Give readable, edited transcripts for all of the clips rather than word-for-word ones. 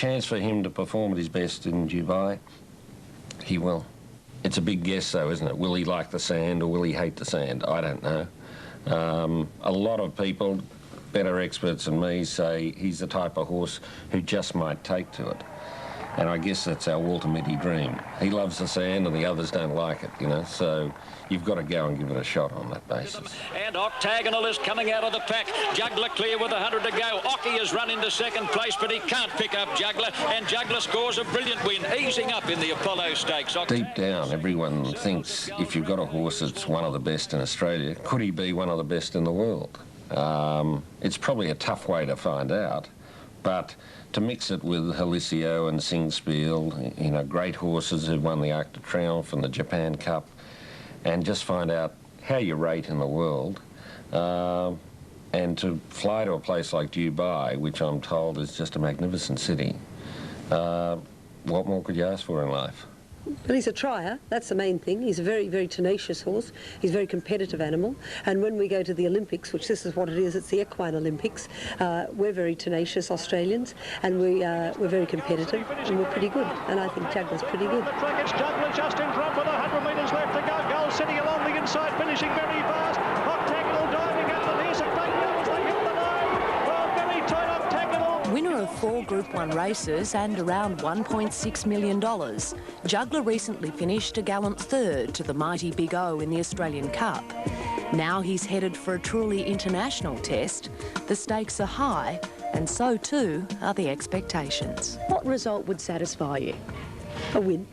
Chance for him to perform at his best in Dubai, he will. It's a big guess though, isn't it? Will he like the sand or will he hate the sand? I don't know. A lot of people, better experts than me, say he's the type of horse who just might take to it. And I guess that's our Walter Mitty dream. He loves the sand and the others don't like it, you know, so you've got to go and give it a shot on that basis. And Octagonal is coming out of the pack. Juggler clear with 100 to go. Occy has run into second place, but he can't pick up Juggler, and Juggler scores a brilliant win, easing up in the Apollo Stakes. Deep down, everyone thinks if you've got a horse that's one of the best in Australia, could he be one of the best in the world? It's probably a tough way to find out, but to mix it with Helicio and Singspiel, you know, great horses who've won the Arc de Triomphe and the Japan Cup, and just find out how you rate in the world, and to fly to a place like Dubai, which I'm told is just a magnificent city. What more could you ask for in life? But he's a trier, that's the main thing. He's a very, very tenacious horse. He's a very competitive animal. And when we go to the Olympics, which this is what it is, it's the Equine Olympics, we're very tenacious Australians, and we're very competitive, and we're pretty good. And I think Juggler's pretty good. The track, it's Juggler just in front with 100 metres left to go. Gull sitting along the inside, finishing very fast. Octagonal diving up, and here's a fake as they hit the line. Oh, very tight Octagonal. Winner of 4 Group 1 races and around $1.6 million, Juggler recently finished a gallant third to the mighty Big O in the Australian Cup. Now he's headed for a truly international test. The stakes are high, and so too are the expectations. What result would satisfy you? A win.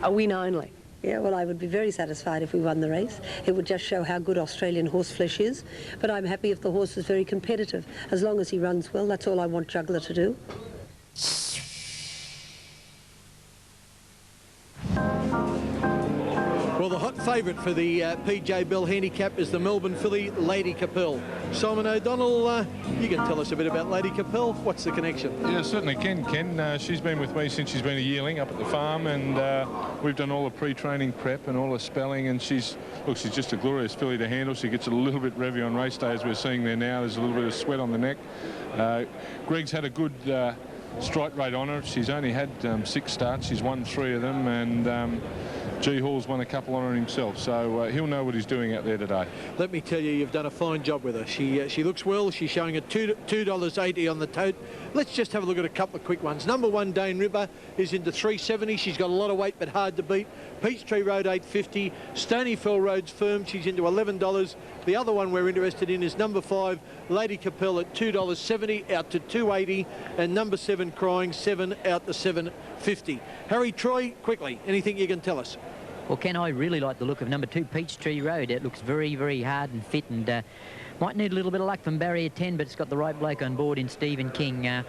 A win only? Yeah, well, I would be very satisfied if we won the race. It would just show how good Australian horseflesh is. But I'm happy if the horse is very competitive. As long as he runs well, that's all I want Juggler to do. Well, the hot favourite for the PJ Bell Handicap is the Melbourne filly, Lady Capel. Simon O'Donnell, you can tell us a bit about Lady Capel. What's the connection? Yeah, certainly can, Ken. She's been with me since she's been a yearling up at the farm, and we've done all the pre-training prep and all the spelling, and she's just a glorious filly to handle. She gets a little bit revvy on race day, as we're seeing there now. There's a little bit of sweat on the neck. Greg's had a good strike rate on her. She's only had 6 starts. She's won 3 of them, and G Hall's won a couple on her himself, so he'll know what he's doing out there today. Let me tell you, you've done a fine job with her. She looks well. She's showing a $2.80 on the tote. Let's just have a look at a couple of quick ones. Number 1, Dane Ripper, is into 370. She's got a lot of weight but hard to beat. Peachtree Road, $8.50. Stonyfell Road's firm. She's into $11. The other one we're interested in is number 5, Lady Capel, at $2.70 out to $2.80, and number 7, Crying, 7 out to $7.50. Harry Troy, quickly, anything you can tell us? Well, Ken, I really like the look of number 2, Peachtree Road. It looks very, very hard and fit, and might need a little bit of luck from barrier 10, but it's got the right bloke on board in Stephen King.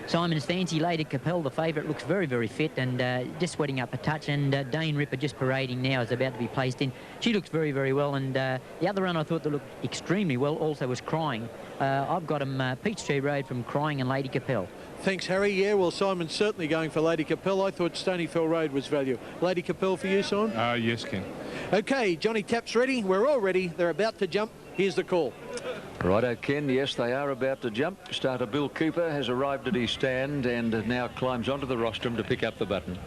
Simon's fancy, Lady Capel, the favourite, looks very, very fit and just sweating up a touch, and Dane Ripper just parading now is about to be placed in. She looks very, very well, and the other run I thought that looked extremely well also was Crying. I've got him Peachtree Road from Crying and Lady Capel. Thanks, Harry. Yeah, well, Simon's certainly going for Lady Capel. I thought Stonyfell Road was value. Lady Capel for you, Simon? Yes, Ken. OK, Johnny Tapp's ready. We're all ready. They're about to jump. Here's the call. Righto, Ken. Yes, they are about to jump. Starter Bill Cooper has arrived at his stand and now climbs onto the rostrum to pick up the button.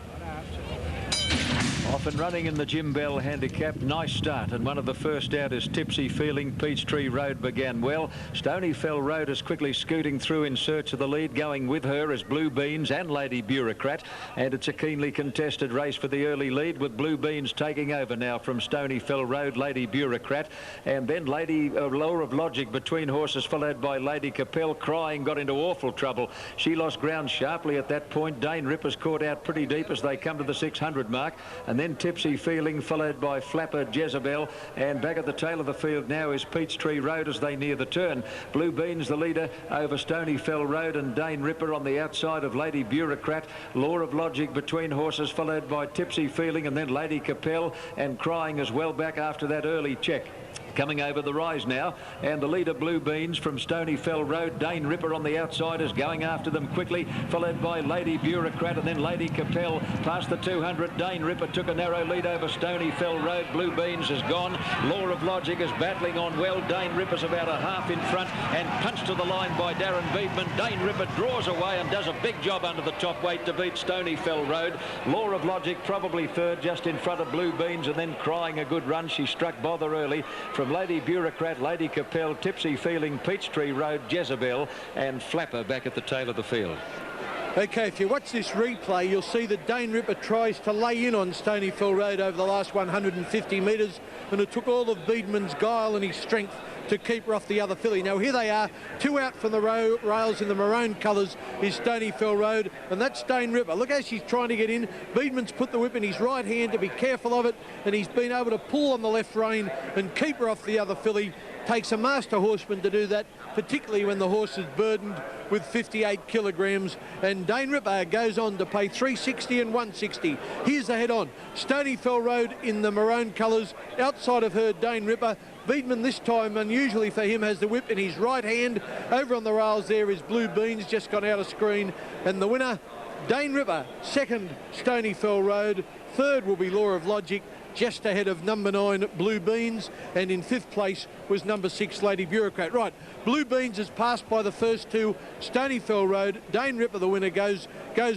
Off and running in the Jim Bell Handicap. Nice start, and one of the first out is Tipsy Feeling. Peachtree Road began well. Stonyfell Road is quickly scooting through in search of the lead. Going with her is Blue Beans and Lady Bureaucrat, and it's a keenly contested race for the early lead, with Blue Beans taking over now from Stonyfell Road, Lady Bureaucrat, and then Law of Logic between horses, followed by Lady Capel. Crying got into awful trouble. She lost ground sharply at that point. Dane Ripper's caught out pretty deep as they come to the 600 mark, and then Tipsy Feeling, followed by Flapper Jezebel, and back at the tail of the field now is Peachtree Road as they near the turn. Blue Beans the leader over Stonyfell Road, and Dane Ripper on the outside of Lady Bureaucrat. Law of Logic between horses, followed by Tipsy Feeling, and then Lady Capel, and Crying as well back after that early check. Coming over the rise now, and the leader Blue Beans from Stonyfell Road. Dane Ripper on the outside is going after them quickly, followed by Lady Bureaucrat and then Lady Capel. Past the 200, Dane Ripper took a narrow lead over Stonyfell Road. Blue Beans is gone. Law of Logic is battling on well. Dane Ripper's about a half in front and punched to the line by Darren Beedman. Dane Ripper draws away and does a big job under the top weight to beat Stonyfell Road. Law of Logic probably third, just in front of Blue Beans, and then Crying a good run. She struck bother early from Lady Bureaucrat, Lady Capel, Tipsy Feeling, Peachtree Road, Jezebel and Flapper back at the tail of the field. Okay, if you watch this replay, you'll see that Dane Ripper tries to lay in on Stonyfell Road over the last 150 metres, and it took all of Beedman's guile and his strength to keep her off the other filly. Now here they are, 2 out from the rails in the maroon colours is Stonyfell Road, and that's Dane Ripper. Look how she's trying to get in. Beedman's put the whip in his right hand to be careful of it, and he's been able to pull on the left rein and keep her off the other filly. Takes a master horseman to do that, particularly when the horse is burdened with 58 kilograms. And Dane Ripper goes on to pay $360 and $160. Here's the head on. Stonyfell Road in the maroon colours. Outside of her, Dane Ripper. Beedman this time, unusually for him, has the whip in his right hand. Over on the rails there is Blue Beans, just gone out of screen. And the winner, Dane Ripper. Second, Stonyfell Road. Third will be Law of Logic, just ahead of number 9, Blue Beans, and in 5th place was number 6, Lady Bureaucrat. Right, Blue Beans is passed by the first 2, Stonyfell Road. Dane Ripper, the winner, goes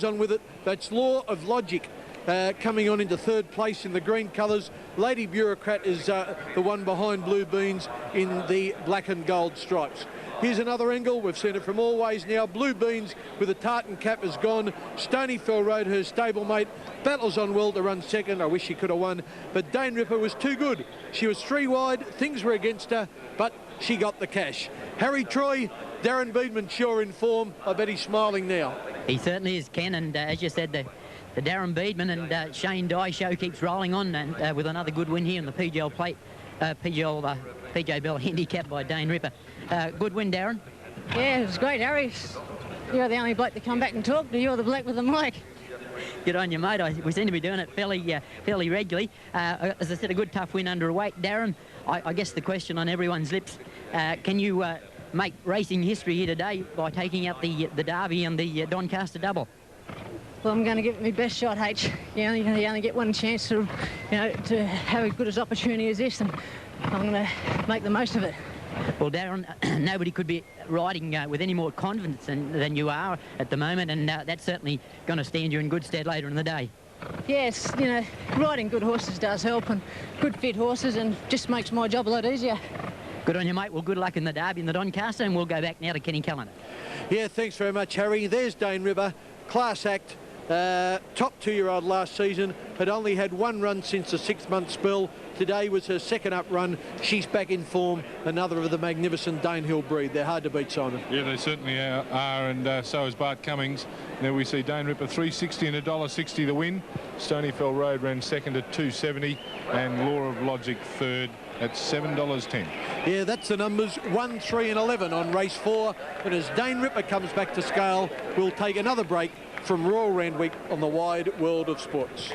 on with it. That's Law of Logic coming on into 3rd place in the green colours. Lady Bureaucrat is the one behind Blue Beans in the black and gold stripes. Here's another angle. We've seen it from all ways now. Blue Beans with a tartan cap is gone. Stonyfell Road, her stablemate, battles on well to run second. I wish she could have won, but Dane Ripper was too good. She was 3 wide. Things were against her, but she got the cash. Harry Troy, Darren Beedman sure in form. I bet he's smiling now. He certainly is, Ken, and as you said, the Darren Beedman and Shane Dye show keeps rolling on, and with another good win here in the PGL Plate, PJ Bell handicap by Dane Ripper. Good win, Darren. Yeah, it was great, Harry. You're the only bloke to come back and talk to. You're the bloke with the mic. Good on you, mate. We seem to be doing it fairly regularly. As I said, a good tough win under a weight. Darren, I guess the question on everyone's lips, can you make racing history here today by taking out the Derby and the Doncaster double? Well, I'm going to give it my best shot, H. You only get one chance to have as good an opportunity as this, and I'm going to make the most of it. Well, Darren, nobody could be riding with any more confidence than you are at the moment, and that's certainly going to stand you in good stead later in the day. Yes, riding good horses does help, and good fit horses, and just makes my job a lot easier. Good on you, mate. Well, good luck in the Derby and the Doncaster, and we'll go back now to Kenny Callanan. Yeah, thanks very much, Harry. There's Dane Ripper, class act. Top 2-year-old last season, had only had 1 run since a 6-month spell. Today was her 2nd up run. She's back in form. Another of the magnificent Danehill breed. They're hard to beat, Simon. Yeah, they certainly are, and so is Bart Cummings. Now we see Dane Ripper $360 and $1.60 the win. Stonyfell Road ran 2nd at $2.70, and Law of Logic 3rd at $7.10. Yeah, that's the numbers 1, 3 and 11 on race 4. And as Dane Ripper comes back to scale, we'll take another break from Royal Randwick on the wide world of sports.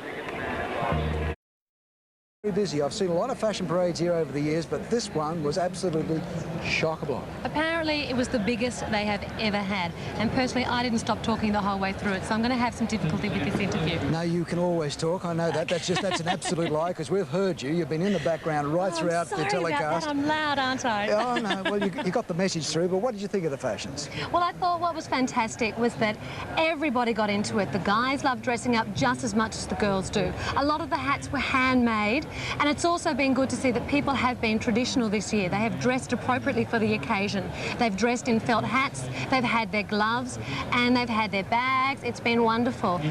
Very busy. I've seen a lot of fashion parades here over the years, but this one was absolutely chock-a-block. Apparently it was the biggest they have ever had, and personally I didn't stop talking the whole way through it, so I'm going to have some difficulty with this interview. No, you can always talk. I know that. That's an absolute lie, because we've heard you. You've been in the background right throughout the telecast. I'm loud, aren't I? Oh no. Well, you got the message through. But what did you think of the fashions? Well, I thought what was fantastic was that everybody got into it. The guys love dressing up just as much as the girls do. A lot of the hats were handmade. And it's also been good to see that people have been traditional this year. They have dressed appropriately for the occasion. They've dressed in felt hats, they've had their gloves, and they've had their bags. It's been wonderful.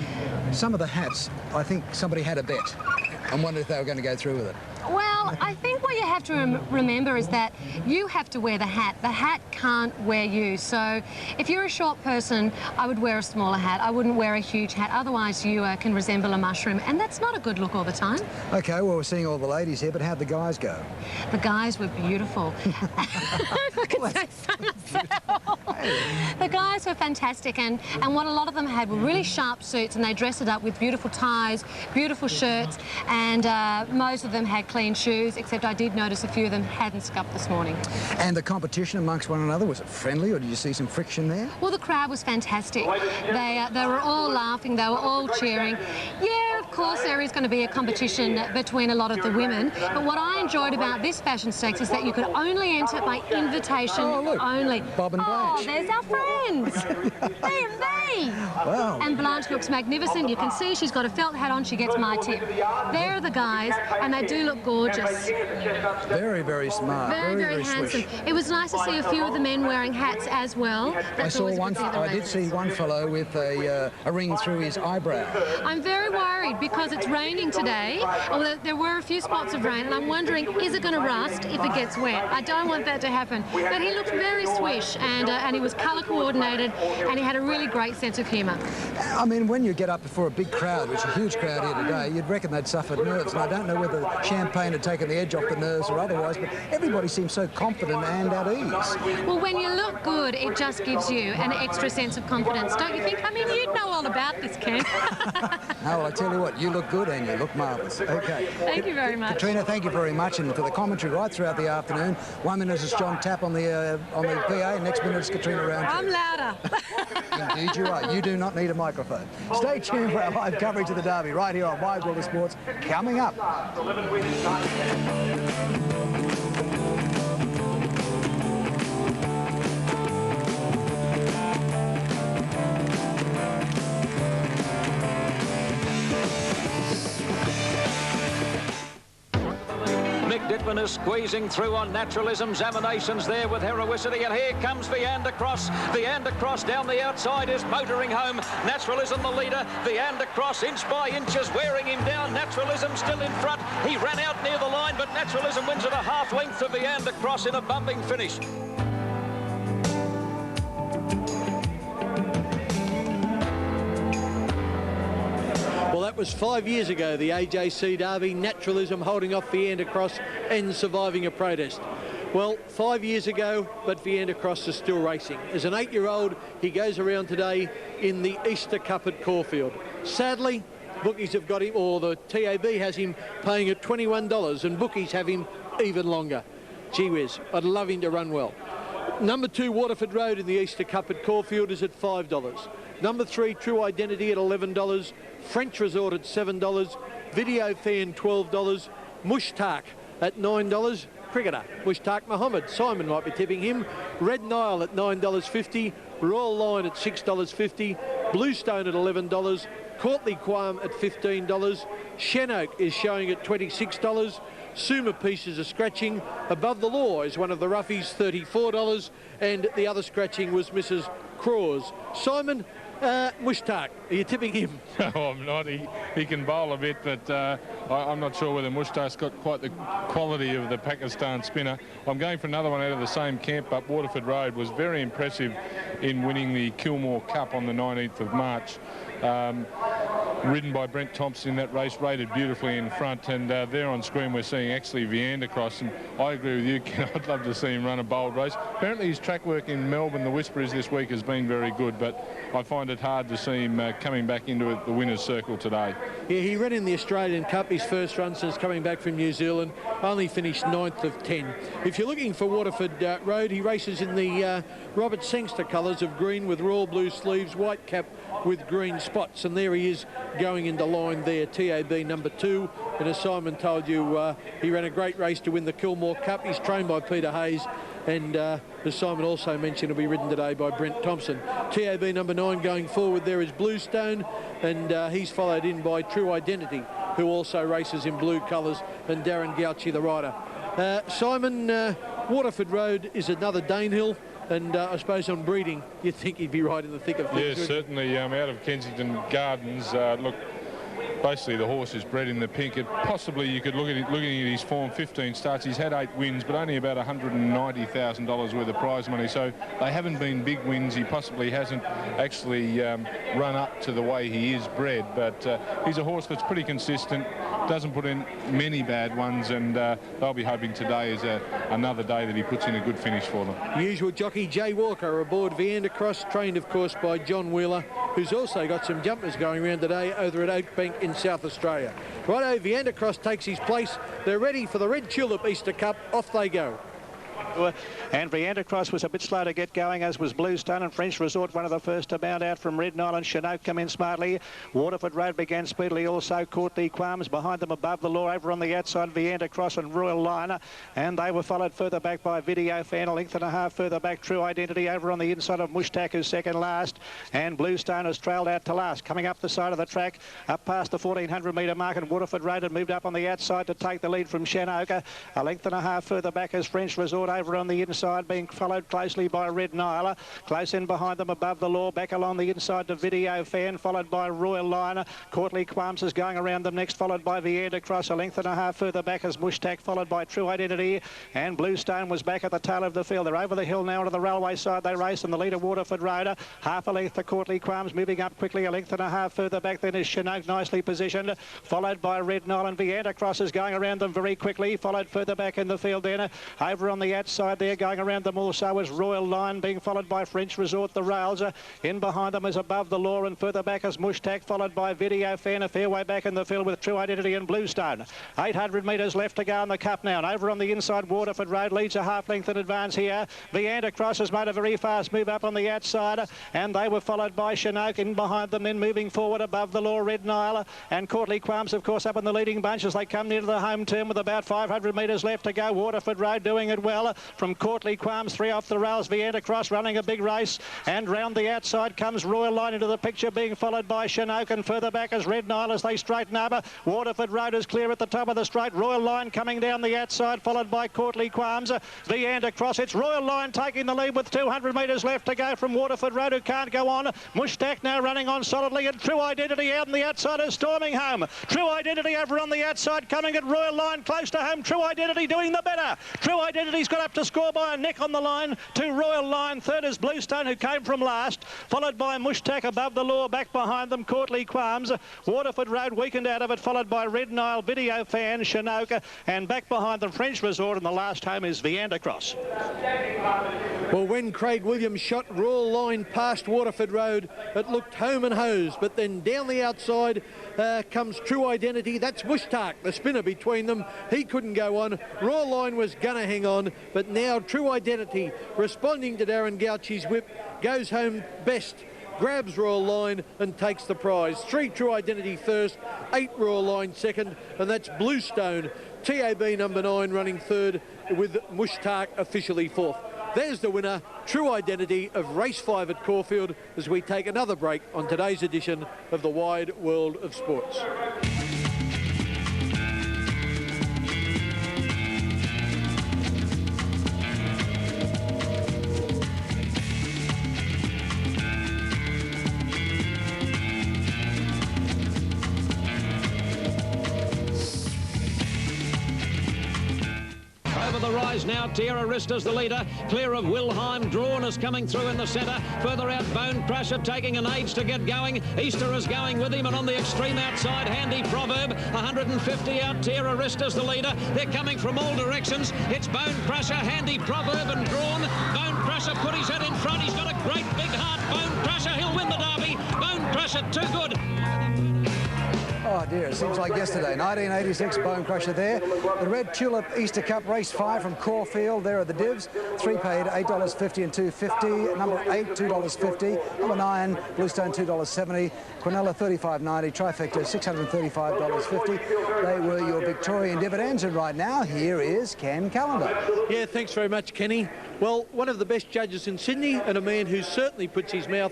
Some of the hats, I think somebody had a bet and wondered if they were going to go through with it. Well, I think what you have to remember is that you have to wear the hat. The hat can't wear you. So if you're a short person, I would wear a smaller hat. I wouldn't wear a huge hat. Otherwise, you can resemble a mushroom. And that's not a good look all the time. OK, well, we're seeing all the ladies here, but how'd the guys go? The guys were beautiful. If I could say so myself. The guys were fantastic, and what a lot of them had were really sharp suits, and they dressed it up with beautiful ties, beautiful shirts, and most of them had clean shoes, except I did notice a few of them hadn't scuffed this morning. And the competition amongst one another, was it friendly, or did you see some friction there? Well, the crowd was fantastic. They were all laughing, they were all cheering. Yeah, of course there is going to be a competition between a lot of the women, but what I enjoyed about this fashion stakes is that you could only enter by invitation only. Bob and Blanche. Oh, there's our friends. B&B. Wow. And Blanche looks magnificent. You can see she's got a felt hat on. She gets my tip. There are the guys, and they do look gorgeous. Very, very smart. Very handsome. Swish. It was nice to see a few of the men wearing hats as well. I did see one fellow with a ring through his eyebrow. I'm very worried because it's raining today. Well, there were a few spots of rain, and I'm wondering, is it going to rust if it gets wet? I don't want that to happen. But he looked very swish, and he was colour coordinated, and he had a really great sense of humour. I mean, when you get up before a big crowd, which is a huge crowd here today, you'd reckon they'd suffered nerves. And I don't know whether champagne had taken the edge off the nerves or otherwise, but everybody seems so confident and at ease. Well, when you look good, it just gives you an extra sense of confidence, don't you think? I mean, you'd know all about this, Ken. Well, I tell you what, you look good and you look marvellous. Okay. Thank you very much. Katrina, thank you very much, and for the commentary right throughout the afternoon. 1 minute is John Tapp on the PA, next minute is Katrina Roundtree. I'm louder. Indeed you are. You do not need a microphone. Stay tuned for our live coverage of the Derby right here on Wide World of Sports. Coming up. Dickman is squeezing through on Naturalism. Zaminations there with Heroicity, and here comes Viander Cross. Viander Cross down the outside is motoring home. Naturalism the leader. Viander Cross inch by inch is wearing him down. Naturalism still in front. He ran out near the line, but Naturalism wins at a half length of Viander Cross in a bumping finish. Well, that was 5 years ago, the AJC Derby, Naturalism holding off Viander Cross and surviving a protest. Well, 5 years ago, but Viander Cross is still racing. As an 8-year-old, he goes around today in the Easter Cup at Caulfield. Sadly, bookies have got him, or the TAB has him paying at $21, and bookies have him even longer. Gee whiz, I'd love him to run well. Number 2, Waterford Road in the Easter Cup at Caulfield is at $5. Number 3, True Identity at $11. French Resort at $7. Video Fan $12. Mushtaq at $9. Cricketer Mushtaq Mohammed. Simon might be tipping him. Red Nile at $9.50. Royal Line at $6.50. Bluestone at $11. Courtly Quam at $15. Shenoak is showing at $26. Suma Pieces are scratching. Above the Law is one of the roughies, $34. And the other scratching was Mrs. Craws. Simon, Mushtaq, are you tipping him? No, I'm not. He can bowl a bit, but I'm not sure whether Mushtaq's got quite the quality of the Pakistan spinner. I'm going for another one out of the same camp, but Waterford Road was very impressive in winning the Kilmore Cup on the 19th of March. Ridden by Brent Thompson in that race, rated beautifully in front, and there on screen we're seeing actually Viander Cross, and I agree with you, Ken. I'd love to see him run a bold race. Apparently his track work in Melbourne, the Whisperers this week, has been very good, but I find it hard to see him coming back into the winner's circle today. Yeah, he ran in the Australian Cup, his first run since coming back from New Zealand, only finished 9th of 10. If you're looking for Waterford Road, he races in the Robert Sangster colours of green with royal blue sleeves, white cap with green spots, and there he is going into line there, TAB number 2. And as Simon told you, he ran a great race to win the Kilmore Cup. He's trained by Peter Hayes, and as Simon also mentioned, will be ridden today by Brent Thompson. TAB number 9 going forward there is Bluestone, and he's followed in by True Identity, who also races in blue colours, and Darren Gauci, the rider. Simon, Waterford Road is another Danehill, and I suppose on breeding, you'd think he'd be right in the thick of things. Yes, certainly. Out of Kensington Gardens, look, basically the horse is bred in the pink. Possibly you could looking at his form, 15 starts. He's had 8 wins, but only about $190,000 worth of prize money. So they haven't been big wins. He possibly hasn't actually run up to the way he is bred. But he's a horse that's pretty consistent, doesn't put in many bad ones, and they'll be hoping today is another day that he puts in a good finish for them. Usual jockey Jay Walker aboard Viander Cross, trained of course by John Wheeler, who's also got some jumpers going around today over at Oakbank in South Australia. Righto, Viander Cross takes his place. They're ready for the Red Tulip Easter Cup. Off they go. And Viander Cross was a bit slow to get going, as was Bluestone, and French Resort one of the first to bound out from Red Nile, and Chinook come in smartly. Waterford Road began speedily also. Courtly Qualms behind them above the law. Over on the outside, Viander Cross and Royal Liner, and they were followed further back by Video Fan, a length and a half further back. True Identity over on the inside of Mushtaq, who's second last, and Bluestone has trailed out to last. Coming up the side of the track, up past the 1400 metre mark, and Waterford Road had moved up on the outside to take the lead from Chinook. A length and a half further back as French Resort over on the inside, being followed closely by Red Nile. Close in behind them above the law, back along the inside to Video Fan, followed by Royal Liner. Courtly Qualms is going around them next, followed by Viander Cross. A length and a half further back as Mushtaq, followed by True Identity, and Bluestone was back at the tail of the field. They're over the hill now to the railway side. They race, and the leader Waterford Road, half a length to Courtly Qualms, moving up quickly. A length and a half further back then is Chinook, nicely positioned, followed by Red Nile, and Viander Cross is going around them very quickly, followed further back in the field then. Over on the outside there, going around them also is Royal Line, being followed by French Resort. The rails in behind them is Above the Law, and further back is Mushtaq, followed by Video Fan. A fair way back in the field with True Identity and Bluestone. 800 metres left to go in the cup now, and over on the inside, Waterford Road leads a half length in advance here. Viander Cross has made a very fast move up on the outside, and they were followed by Chinook in behind them, then moving forward Above the Law, Red Nile, and Courtly Qualms of course up in the leading bunch as they come near to the home turn with about 500 metres left to go. Waterford Road doing it well from Courtly Qualms, 3 off the rails. Viander Cross running a big race, and round the outside comes Royal Line into the picture, being followed by Chinook, and further back is Red Nile as they straighten over. Waterford Road is clear at the top of the straight. Royal Line coming down the outside, followed by Courtly Qualms. Viander Cross, it's Royal Line taking the lead with 200 metres left to go from Waterford Road, who can't go on. Mushtaq now running on solidly, and True Identity out on the outside is storming home. True Identity over on the outside, coming at Royal Line close to home. True Identity doing the better. True Identity's got up to score by a neck on the line to Royal Line. Third is Bluestone, who came from last, followed by Mushtaq. Above the Law, back behind them Courtly Qualms. Waterford Road weakened out of it, followed by Red Nile, Video Fan, Chinook, and back behind them French Resort, and the last home is Viander Cross. Well, when Craig Williams shot Royal Line past Waterford Road, it looked home and hose, but then down the outside comes True Identity. That's Mushtaq, the spinner between them. He couldn't go on. Royal Line was gonna hang on, but now True Identity, responding to Darren Gauchi's whip, goes home best, grabs Royal Line and takes the prize. 3 True Identity first, 8 Royal Line second, and that's Bluestone, TAB number 9 running third, with Mushtaq officially fourth. There's the winner, True Identity, of race 5 at Caulfield, as we take another break on today's edition of the Wide World of Sports. Over the rise now, Tierra Rista's the leader, clear of Wilhelm. Drawn is coming through in the centre. Further out, Bone Crusher taking an age to get going. Easter is going with him, and on the extreme outside, Handy Proverb. 150 out, Tierra Rista's the leader. They're coming from all directions. It's Bone Crusher, Handy Proverb, and Drawn. Bone Crusher put his head in front. He's got a great big heart. Bone Crusher, he'll win the Derby. Bone Crusher, too good. Oh dear, it seems like yesterday. 1986 Bone Crusher there. The Red Tulip Easter Cup race 5 from Caulfield. There are the divs. 3 paid $8.50 and $2.50. Number 8, $2.50. Number 9, Bluestone, $2.70. Quinella, $35.90. Trifecta, $635.50. They were your Victorian dividends, and right now here is Ken Callender. Yeah, thanks very much, Kenny. Well, one of the best judges in Sydney, and a man who certainly puts his money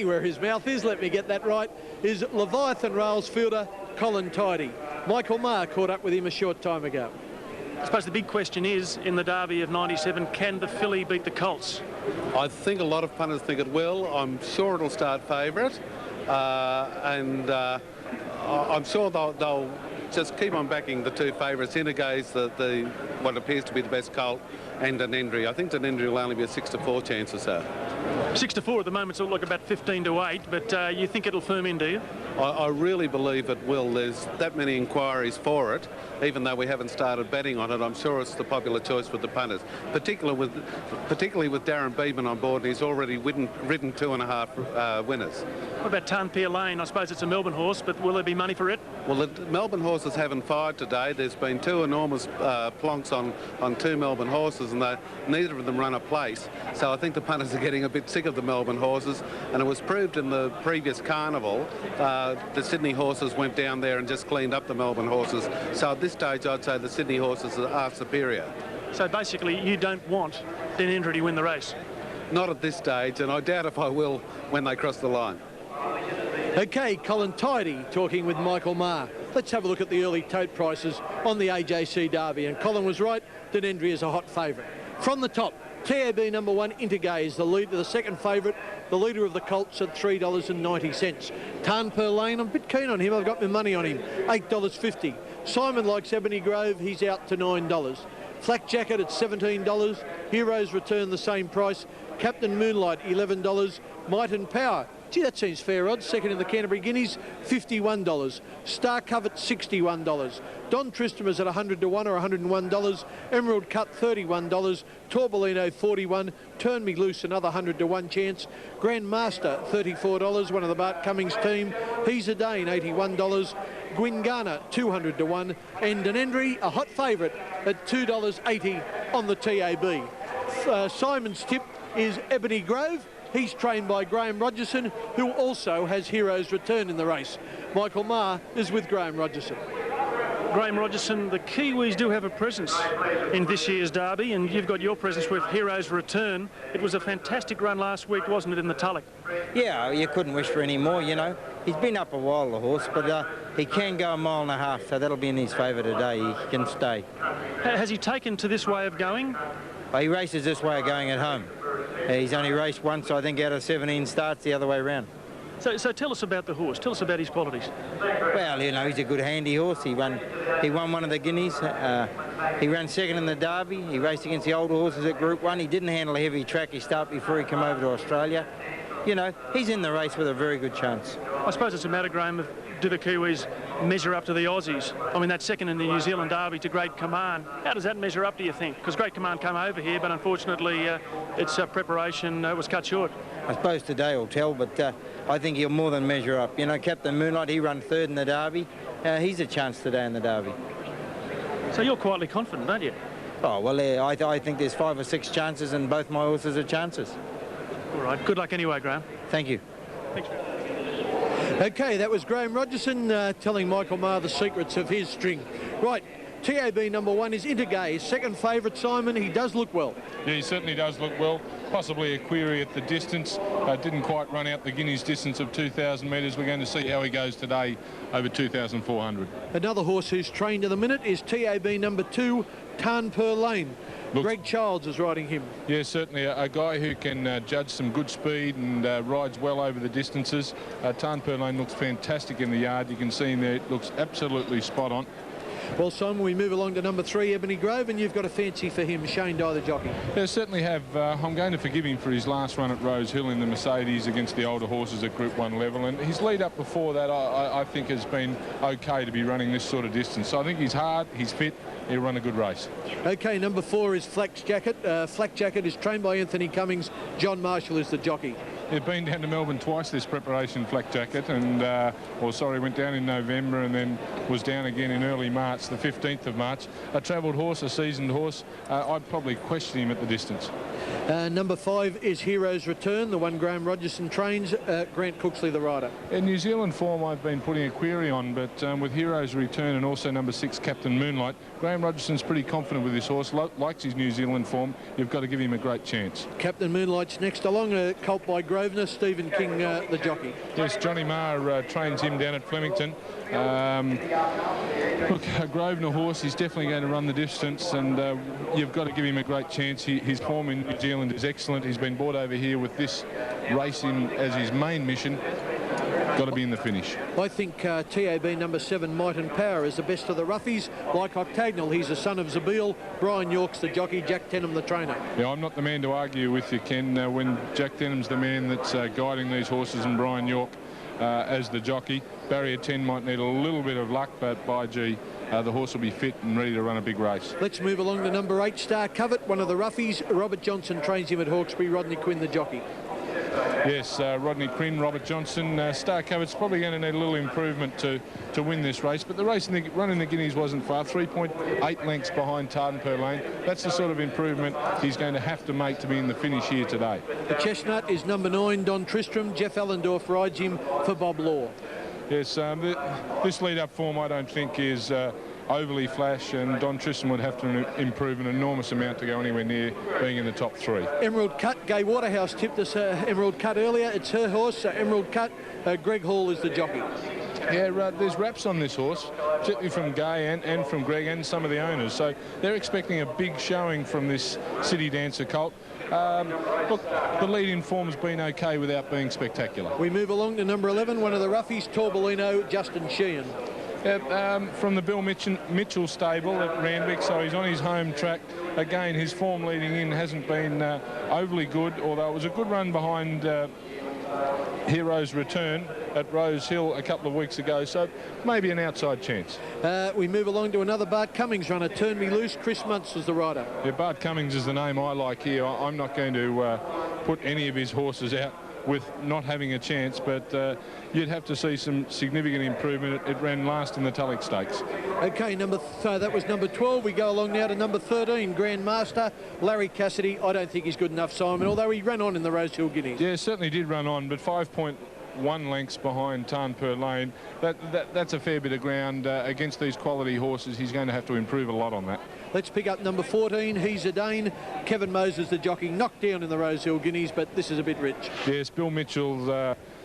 where his mouth is, let me get that right, is Leviathan Rails fielder Colin Tidy. Michael Maher caught up with him a short time ago. I suppose the big question is, in the Derby of 97, can the filly beat the Colts? I think a lot of punters think it will. I'm sure it'll start favourite. and I'm sure they'll just keep on backing the two favourites. Intergaze, the what appears to be the best colt, and Denendri. I think Denendri will only be a 6-4 chance or so. 6-4 at the moment, so it'll look about 15-8, but you think it'll firm in, do you? I really believe it will. There's that many inquiries for it, even though we haven't started betting on it. I'm sure it's the popular choice with the punters, particularly with Darren Beeman on board. He's already ridden 2.5 winners. What about Tarnpier Lane? I suppose it's a Melbourne horse, but will there be money for it? Well, the Melbourne horses haven't fired today. There's been two enormous plonks on two Melbourne horses, and neither of them run a place. So I think the punters are getting a bit sick of the Melbourne horses, and it was proved in the previous carnival. The Sydney horses went down there and just cleaned up the Melbourne horses. So at this stage, I'd say the Sydney horses are superior. So basically, you don't want Denendri to win the race? Not at this stage, and I doubt if I will when they cross the line. OK, Colin Tidy talking with Michael Maher. Let's have a look at the early tote prices on the AJC Derby. And Colin was right, Denendri is a hot favourite. From the top, TAB number 1, Intergaze, the lead to the second favourite, the leader of the Colts at $3.90. Tarnpier Lane, I'm a bit keen on him, I've got my money on him, $8.50. Simon likes Ebony Grove, he's out to $9. Flak Jacket at $17. Heroes Return the same price. Captain Moonlight $11. Might and Power, gee, that seems fair odds. Second in the Canterbury Guineas, $51. Star Covet, $61. Don Tristram is at 100 to 1 or $101. Emerald Cut, $31. Torbolino, $41. Turn Me Loose, another 100 to 1 chance. Grand Master, $34. One of the Bart Cummings team. He's a Dane, $81. Gwingana, 200 to 1. And Denendri, a hot favourite at $2.80 on the TAB. Simon's tip is Ebony Grove. He's trained by Graham Rogerson, who also has Heroes Return in the race. Michael Maher is with Graham Rogerson. Graham Rogerson, the Kiwis do have a presence in this year's Derby, and you've got your presence with Heroes Return. It was a fantastic run last week, wasn't it, in the Tulloch? Yeah, you couldn't wish for any more, you know. He's been up a while, the horse, but he can go 1.5 miles, so that'll be in his favour today. He can stay. Has he taken to this way of going? He races this way of going at home. He's only raced once, I think, out of 17 starts the other way round. So tell us about the horse. Tell us about his qualities. Well, you know, he's a good handy horse. He won one of the Guineas. He ran second in the Derby. He raced against the older horses at Group 1. He didn't handle a heavy track. He started before he came over to Australia. You know, he's in the race with a very good chance. I suppose it's a matter, Graham, of do the Kiwis measure up to the Aussies? I mean, that second in the New Zealand Derby to Great Command. How does that measure up, do you think? Because Great Command came over here, but unfortunately its preparation was cut short. I suppose today will tell, but I think he'll more than measure up. You know, Captain Moonlight, he ran third in the Derby. He's a chance today in the Derby. So you're quietly confident, aren't you? Oh, well, I think there's 5 or 6 chances, and both my horses are chances. All right. Good luck anyway, Graham. Thank you. Thanks. OK, that was Graham Rogerson telling Michael Maher the secrets of his string. Right, TAB number 1 is Intergaze. Second favourite, Simon. He does look well. Yeah, he certainly does look well. Possibly a query at the distance. Didn't quite run out the Guineas distance of 2,000 metres. We're going to see how he goes today over 2,400. Another horse who's trained in the minute is TAB number 2, Tarnpier Lane. Greg Childs is riding him. Yeah, certainly a guy who can judge some good speed and rides well over the distances. Tarnpier Lane looks fantastic in the yard. You can see him there. It looks absolutely spot on. Well, Simon, we move along to number 3, Ebony Grove, and you've got a fancy for him, Shane Dye, the jockey. Yeah, certainly have. I'm going to forgive him for his last run at Rose Hill in the Mercedes against the older horses at Group 1 level, and his lead up before that I think has been okay to be running this sort of distance. So I think he's hard, he's fit, he'll run a good race. OK, number 4 is Flak Jacket. Flak Jacket is trained by Anthony Cummings. John Marshall is the jockey. He'd been down to Melbourne twice this preparation, Flak Jacket, and went down in November and then was down again in early March, the 15th of March. A travelled horse, a seasoned horse. I'd probably question him at the distance. Number 5 is Heroes Return, the one Graham Rogerson trains. Grant Cooksley, the rider. In New Zealand form, I've been putting a query on, but with Heroes Return and also number 6, Captain Moonlight, Graham Rogerson's pretty confident with this horse, likes his New Zealand form. You've got to give him a great chance. Captain Moonlight's next along, a colt by Grosvenor, Stephen King, the jockey. Yes, Johnny Maher trains him down at Flemington. Look, a Grosvenor horse, he's definitely going to run the distance, and you've got to give him a great chance. His form in New Zealand is excellent. He's been brought over here with this racing as his main mission. got to be in the finish. I think TAB number 7, Might and Power, is the best of the roughies. Like Octagonal, he's the son of Zabeel. Brian York's the jockey, Jack Tenham the trainer. Yeah, I'm not the man to argue with you, Ken, when Jack Tenham's the man that's guiding these horses and Brian York as the jockey. Barrier 10 might need a little bit of luck, but by gee, the horse will be fit and ready to run a big race. Let's move along to number 8, Star Covet, one of the roughies. Robert Johnson trains him at Hawkesbury. Rodney Quinn, the jockey. Yes, Rodney Quinn, Robert Johnson. Star Covet's probably going to need a little improvement to win this race, but the race run in the Guineas wasn't far, 3.8 lengths behind Tartan Per Lane. That's the sort of improvement he's going to have to make to be in the finish here today. The chestnut is number 9, Don Tristram. Jeff Allendorf rides him for Bob Law. Yes, this lead-up form I don't think is overly flash, and Don Tristram would have to improve an enormous amount to go anywhere near being in the top 3. Emerald Cut, Gay Waterhouse tipped us Emerald Cut earlier. It's her horse, Emerald Cut. Greg Hall is the jockey. Yeah, there's wraps on this horse, particularly from Gay and from Greg and some of the owners. So they're expecting a big showing from this City Dancer colt. Look, the lead-in form's been okay without being spectacular. We move along to number 11, one of the roughies, Torbolino, Justin Sheehan. From the Bill Mitchell stable at Randwick, so he's on his home track. Again, his form leading in hasn't been overly good, although it was a good run behind Hero's Return at Rose Hill a couple of weeks ago, so maybe an outside chance. We move along to another Bart Cummings runner, Turn Me Loose. Chris Muntz is the rider. Yeah, Bart Cummings is the name I like here. I'm not going to put any of his horses out with not having a chance, but you'd have to see some significant improvement. It ran last in the Tulloch Stakes. Okay, that was number 12. We go along now to number 13, Grand Master, Larry Cassidy. I don't think he's good enough, Simon, although he ran on in the Rose Hill Guineas. Yeah, certainly did run on, but 5.1 lengths behind Tarn Per Lane. That's a fair bit of ground against these quality horses. He's going to have to improve a lot on that. Let's pick up number 14, He's a Dane. Kevin Moses, the jockey, knocked down in the Rose Hill Guineas, but this is a bit rich. Yes, Bill Mitchell,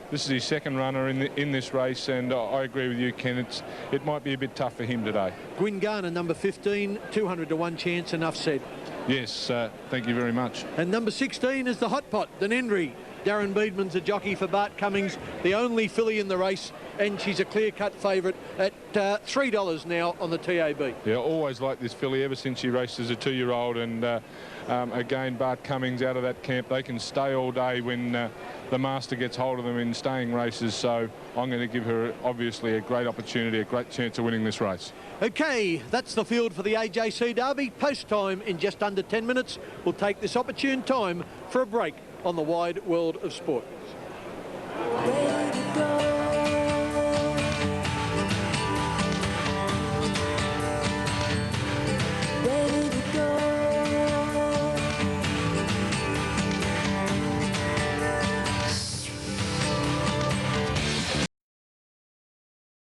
this is his second runner in this race, and I agree with you, Ken. It might be a bit tough for him today. Gwyn Garner, number 15, 200 to 1 chance, enough said. Yes, thank you very much. And number 16 is the Hot Pot, Denendri. Darren Beedman's a jockey for Bart Cummings, the only filly in the race, and she's a clear-cut favourite at $3 now on the TAB. Yeah, always liked this filly ever since she raced as a 2-year-old, and again, Bart Cummings out of that camp. They can stay all day when the master gets hold of them in staying races, so I'm going to give her obviously a great opportunity, a great chance of winning this race. Okay, that's the field for the AJC Derby. Post time in just under 10 minutes. We'll take this opportune time for a break on the wide world of sport.